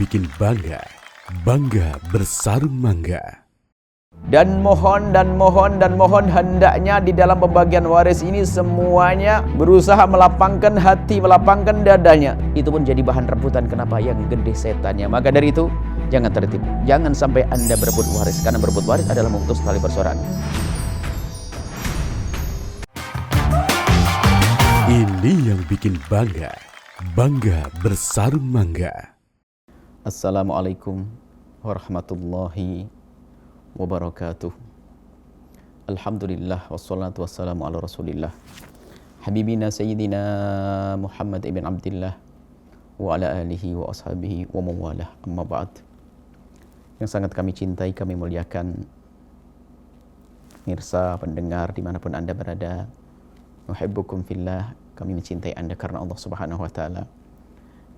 bikin bangga, bangga bersarung mangga. Dan mohon hendaknya di dalam pembagian waris ini semuanya berusaha melapangkan hati, melapangkan dadanya. Itu pun jadi bahan rebutan, kenapa? Yang gede setannya. Maka dari itu jangan tertipu, jangan sampai Anda berebut waris, karena berebut waris adalah memutus tali persaudaraan. Ini yang bikin bangga, bangga bersarung mangga. Assalamualaikum warahmatullahi wabarakatuh. Alhamdulillah wassalatu wassalamu ala rasulillah habibina sayyidina Muhammad ibn Abdillah wa ala alihi wa ashabihi wa mawalah, amma ba'd. Yang sangat kami cintai, kami muliakan pemirsa, pendengar dimanapun Anda berada, nuhibbukum fillah, kami mencintai Anda karena Allah subhanahu wa ta'ala.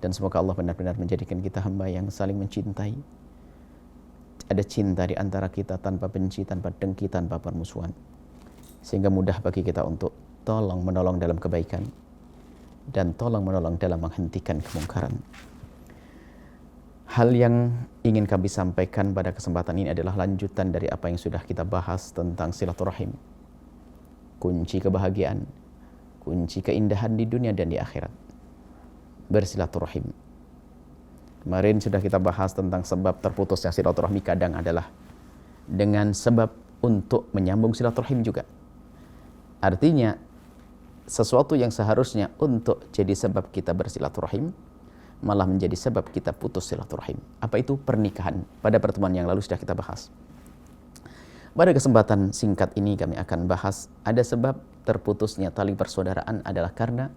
Dan semoga Allah benar-benar menjadikan kita hamba yang saling mencintai. Ada cinta di antara kita tanpa benci, tanpa dengki, tanpa permusuhan. Sehingga mudah bagi kita untuk tolong menolong dalam kebaikan dan tolong menolong dalam menghentikan kemungkaran. Hal yang ingin kami sampaikan pada kesempatan ini adalah lanjutan dari apa yang sudah kita bahas tentang silaturahim. Kunci kebahagiaan, kunci keindahan di dunia dan di akhirat. Bersilaturahim. Kemarin sudah kita bahas tentang sebab terputusnya silaturahmi, kadang adalah dengan sebab untuk menyambung silaturahim juga. Artinya sesuatu yang seharusnya untuk jadi sebab kita bersilaturahim malah menjadi sebab kita putus silaturahim. Apa itu? Pernikahan. Pada pertemuan yang lalu sudah kita bahas. Pada kesempatan singkat ini kami akan bahas ada sebab terputusnya tali persaudaraan adalah karena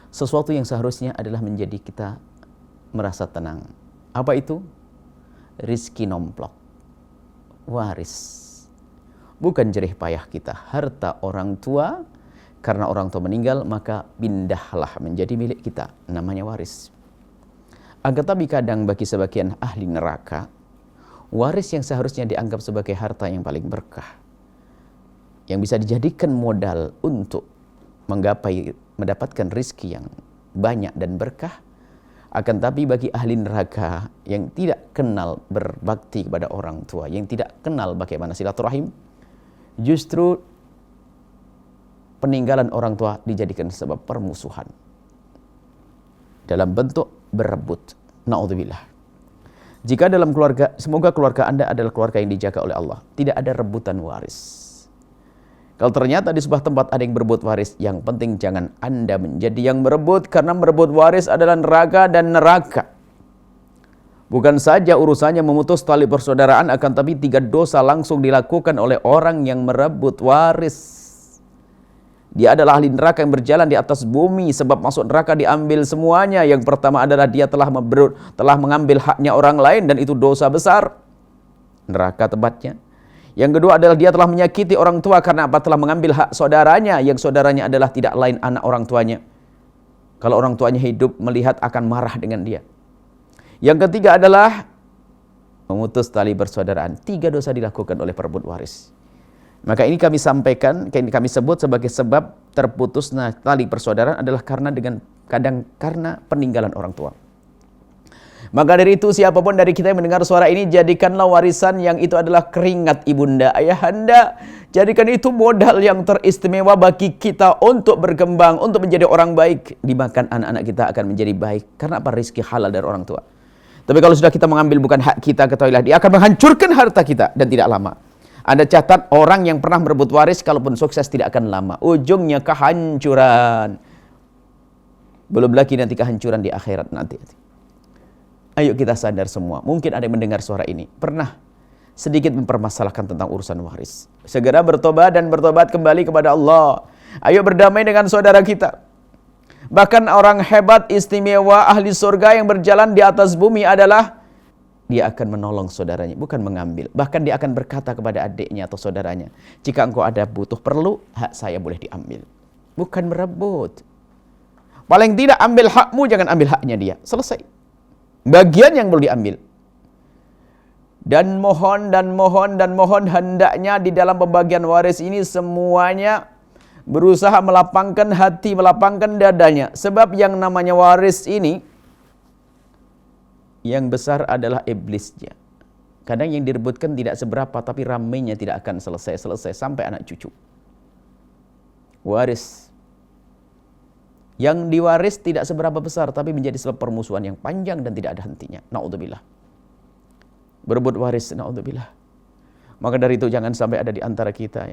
sesuatu yang seharusnya adalah menjadi kita merasa tenang. Apa itu? Rizki nomplok, waris. Bukan jerih payah kita, harta orang tua. Karena orang tua meninggal, maka pindahlah menjadi milik kita, namanya waris. Akan tapi kadang bagi sebagian ahli neraka, waris yang seharusnya dianggap sebagai harta yang paling berkah, yang bisa dijadikan modal untuk mendapatkan rizki yang banyak dan berkah. Akan tapi bagi ahli neraka yang tidak kenal berbakti kepada orang tua, yang tidak kenal bagaimana silaturahim, justru peninggalan orang tua dijadikan sebab permusuhan dalam bentuk berebut. Na'udzubillah. Jika dalam keluarga, semoga keluarga Anda adalah keluarga yang dijaga oleh Allah, tidak ada rebutan waris. Kalau ternyata di sebuah tempat ada yang berebut waris, yang penting jangan Anda menjadi yang merebut, karena merebut waris adalah neraka dan neraka. Bukan saja urusannya memutus tali persaudaraan, akan tapi 3 dosa langsung dilakukan oleh orang yang merebut waris. Dia adalah ahli neraka yang berjalan di atas bumi, sebab masuk neraka diambil semuanya. Yang pertama adalah dia telah mengambil haknya orang lain, dan itu dosa besar. Neraka tempatnya. Yang kedua adalah dia telah menyakiti orang tua karena apa? Telah mengambil hak saudaranya, yang saudaranya adalah tidak lain anak orang tuanya. Kalau orang tuanya hidup, melihat akan marah dengan dia. Yang ketiga adalah memutus tali persaudaraan. 3 dosa dilakukan oleh perebut waris. Maka ini kami sampaikan, kami sebut sebagai sebab terputusnya tali persaudaraan adalah karena karena peninggalan orang tua. Maka dari itu siapapun dari kita yang mendengar suara ini, jadikanlah warisan yang itu adalah keringat ibunda, ayahanda. Jadikan itu modal yang teristimewa bagi kita untuk berkembang, untuk menjadi orang baik. Dimakan anak-anak kita akan menjadi baik. Karena apa? Rizki halal dari orang tua. Tapi kalau sudah kita mengambil bukan hak kita, ketahuilah dia akan menghancurkan harta kita dan tidak lama. Anda catat, orang yang pernah merebut waris kalaupun sukses tidak akan lama. Ujungnya kehancuran. Belum lagi nanti kehancuran di akhirat nanti. Ayo kita sadar semua, mungkin ada yang mendengar suara ini, pernah sedikit mempermasalahkan tentang urusan waris. Segera bertobat dan bertobat kembali kepada Allah. Ayo berdamai dengan saudara kita. Bahkan orang hebat, istimewa, ahli surga yang berjalan di atas bumi adalah dia akan menolong saudaranya, bukan mengambil. Bahkan dia akan berkata kepada adiknya atau saudaranya, jika engkau ada butuh perlu, hak saya boleh diambil. Bukan merebut. Paling tidak ambil hakmu, jangan ambil haknya dia. Selesai. Bagian yang boleh diambil. Dan mohon hendaknya di dalam pembagian waris ini semuanya berusaha melapangkan hati, melapangkan dadanya. Sebab yang namanya waris ini, yang besar adalah iblisnya. Kadang yang direbutkan tidak seberapa, tapi ramainya tidak akan selesai-selesai sampai anak cucu. Waris. Yang diwaris tidak seberapa besar, tapi menjadi sebab permusuhan yang panjang dan tidak ada hentinya. Na'udzubillah. Berebut waris, na'udzubillah. Maka dari itu jangan sampai ada di antara kita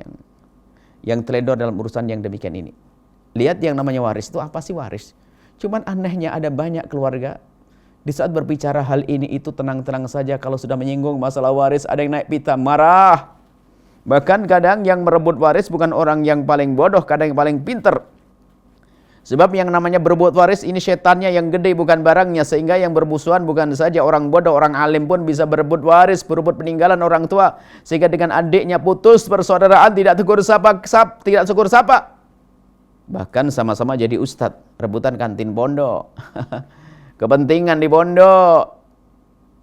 yang teledor dalam urusan yang demikian ini. Lihat yang namanya waris itu apa sih waris? Cuman anehnya ada banyak keluarga di saat berbicara hal ini itu tenang-tenang saja. Kalau sudah menyinggung masalah waris ada yang naik pita, marah. Bahkan kadang yang merebut waris bukan orang yang paling bodoh, kadang yang paling pinter. Sebab yang namanya berebut waris ini setannya yang gede bukan barangnya. Sehingga yang bermusuhan bukan saja orang bodoh, orang alim pun bisa berebut waris, berebut peninggalan orang tua. Sehingga dengan adiknya putus persaudaraan, tidak tegur sapa, tidak tegur sapa. Bahkan sama-sama jadi ustadz, rebutan kantin pondok. Kepentingan di pondok.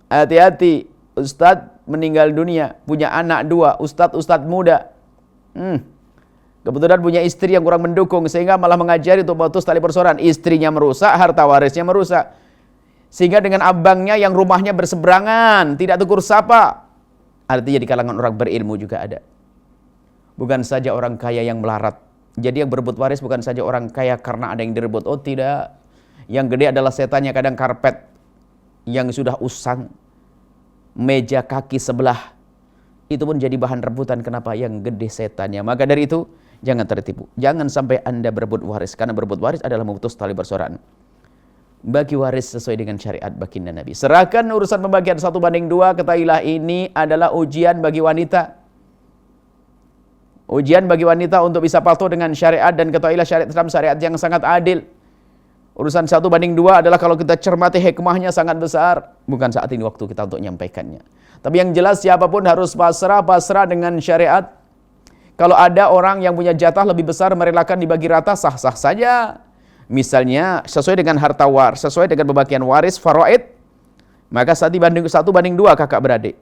Hati-hati, ustadz meninggal dunia, punya anak 2, ustadz muda. Kebetulan punya istri yang kurang mendukung sehingga malah mengajari untuk memutus tali persaudaraan. Istrinya merusak, harta warisnya merusak. Sehingga dengan abangnya yang rumahnya berseberangan, tidak tegur sapa. Artinya di kalangan orang berilmu juga ada. Bukan saja orang kaya yang melarat. Jadi yang berebut waris bukan saja orang kaya karena ada yang direbut. Oh tidak. Yang gede adalah setannya, kadang karpet yang sudah usang, meja kaki sebelah, itu pun jadi bahan rebutan. Kenapa? Yang gede setannya. Maka dari itu jangan tertipu. Jangan sampai Anda berebut waris. Karena berebut waris adalah memutus tali persaudaraan. Bagi waris sesuai dengan syariat baginda Nabi. Serahkan urusan pembagian 1:2. Ketahuilah ini adalah ujian bagi wanita. Ujian bagi wanita untuk bisa patuh dengan syariat. Dan ketahuilah syariat Islam syariat yang sangat adil. Urusan 1:2 adalah kalau kita cermati hikmahnya sangat besar. Bukan saat ini waktu kita untuk menyampaikannya. Tapi yang jelas siapapun harus pasrah dengan syariat. Kalau ada orang yang punya jatah lebih besar merelakan dibagi rata, sah-sah saja. Misalnya sesuai dengan harta waris, sesuai dengan pembagian waris faraid, maka 1:2 kakak beradik.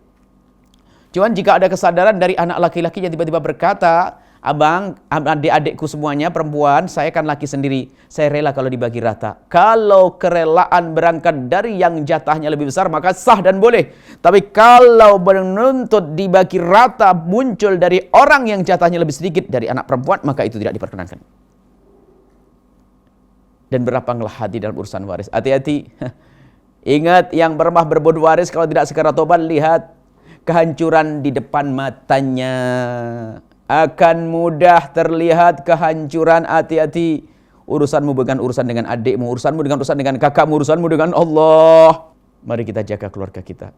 Cuman jika ada kesadaran dari anak laki-laki yang tiba-tiba berkata, abang, adik-adikku semuanya perempuan, saya kan laki sendiri, saya rela kalau dibagi rata. Kalau kerelaan berangkat dari yang jatahnya lebih besar, maka sah dan boleh. Tapi kalau menuntut dibagi rata muncul dari orang yang jatahnya lebih sedikit dari anak perempuan, maka itu tidak diperkenankan. Dan berlapanglah hati dalam urusan waris. Hati-hati. Ingat, yang pernah berebut waris kalau tidak segera tobat, lihat kehancuran di depan matanya. Akan mudah terlihat kehancuran. Hati-hati. Urusanmu bukan urusan dengan adikmu, urusanmu dengan urusan dengan kakakmu, urusanmu dengan Allah. Mari kita jaga keluarga kita.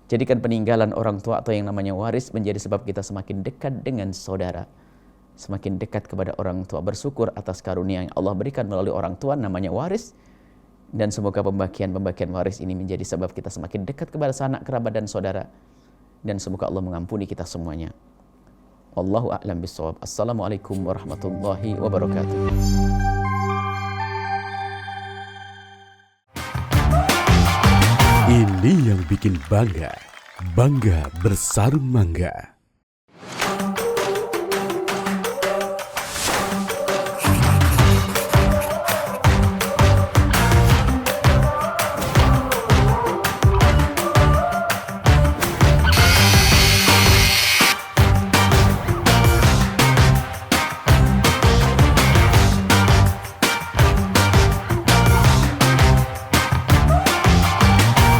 Jadikan peninggalan orang tua atau yang namanya waris menjadi sebab kita semakin dekat dengan saudara. Semakin dekat kepada orang tua. Bersyukur atas karunia yang Allah berikan melalui orang tua namanya waris. Dan semoga pembagian waris ini menjadi sebab kita semakin dekat kepada sanak kerabat dan saudara. Dan semoga Allah mengampuni kita semuanya. Wallahu a'lam bishawab. Assalamualaikum warahmatullahi wabarakatuh. Ini yang bikin bangga. Bangga bersarung mangga.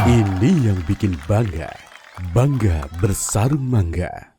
Ini yang bikin bangga. Bangga bersarung mangga.